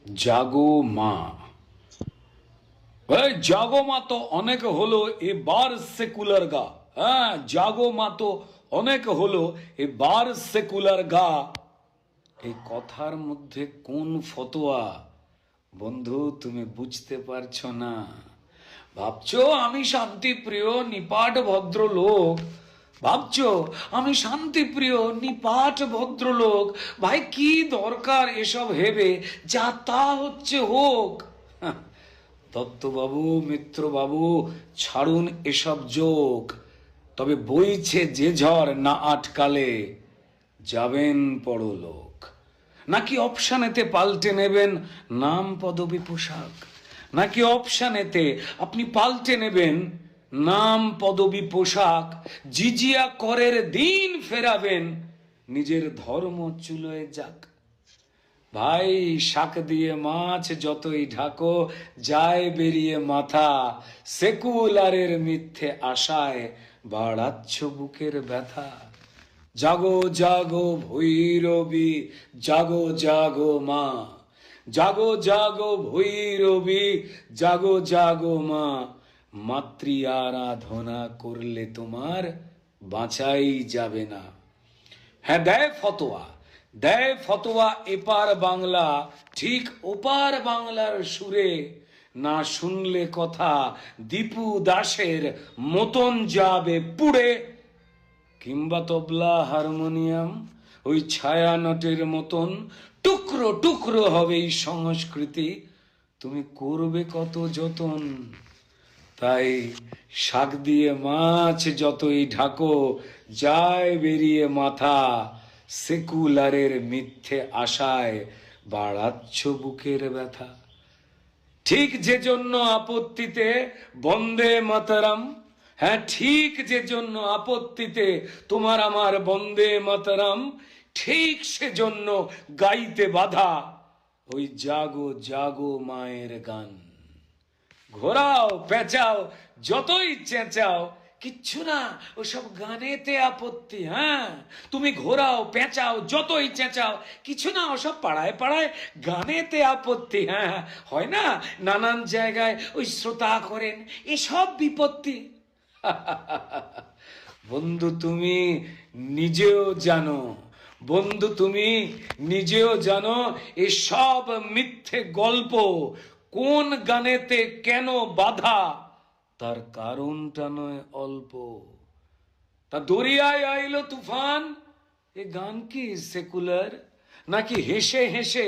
জাগো মা। এই জাগো মা তো অনেক হলো, এবার সেকুলার গা। হ্যাঁ, জাগো মা তো অনেক হলো, এবার সেকুলার গা। এই কথার মধ্যে কোন ফতোয়া? বন্ধু, তুমি বুঝতে পারছো না। ভাবছো আমি শান্তিপ্রিয় নিপাট ভদ্রলোক। ভাবছো আমি শান্তিপ্রিয় নিপাট ভদ্রলোক। ভাই, কি দরকার এসব ভেবে? যা তা হচ্ছে হোক। দত্তবাবু, মিত্রবাবু, ছাড়ুন এসব যোগ। তবে বইছে যে ঝড় না আটকালে যাবেন পরলোক। নাকি অপশানেতে পাল্টে নেবেন নাম পদবী পোশাক? নাকি অপশানেতে আপনি পাল্টে নেবেন নাম পদবী পোশাক? জিজিয়া করের দিন ফেরাবেন, নিজের ধর্ম চুলোয় যাক। ভাই, শাক দিয়ে মাছ যতই ঢাকো, যায় বেরিয়ে মাথা। সেকুলারের মিথ্যে আশায় বাড়াচ্ছ বুকের ব্যথা। জাগো জাগো ভৈরবী, জাগো জাগো মা। জাগো জাগো ভৈরবী, জাগো জাগো মা। মাতৃ আরাধনা করলে তোমার বাঁচাই যাবে না। হ্যাঁ, দেয় ফতোয়া এপার বাংলা, ঠিক ওপার বাংলার সুরে। না শুনলে কথা দীপু দাসের মতন যাবে পুড়ে। কিংবা তবলা হারমোনিয়াম ওই ছায়ানটের মতন টুকরো টুকরো হবে এই সংস্কৃতি। তুমি করবে কত যতন। তাই শাক দিয়ে মাছ যতই ঢাকো, যায় বেরিয়ে মাথা। সেকুলারের মিথ্যে আশায় বাড়াচ্ছ বুকের ব্যথা। ঠিক যে জন্য আপত্তিতে বন্দে মাতরম। হ্যাঁ, ঠিক যে জন্য আপত্তিতে তোমার আমার বন্দে মাতরম, ঠিক সেজন্য গাইতে বাধা ওই জাগো জাগো মায়ের গান। ঘোরাও পেঁচাও যতই চেঁচাও, কিচ্ছু না ওসব গানেতে আপত্তি। হ্যাঁ, তুমি ঘোরাও পেঁচাও যতই চেঁচাও, কিছু না ওসব পাড়ায় পাড়ায় গানেতে আপত্তি। হ্যাঁ, হয় না নানান জায়গায় ওই শ্রোতা করেন এসব বিপত্তি। বন্ধু, তুমি নিজেও জানো, বন্ধু তুমি নিজেও জানো এসব মিথ্যে গল্প কোন গানেতে কেন বাধা, তার কারণটা নয় অল্প। তা দরিয়ায় আইলো তুফান, এ গান কি সেকুলার? নাকি হেসে হেসে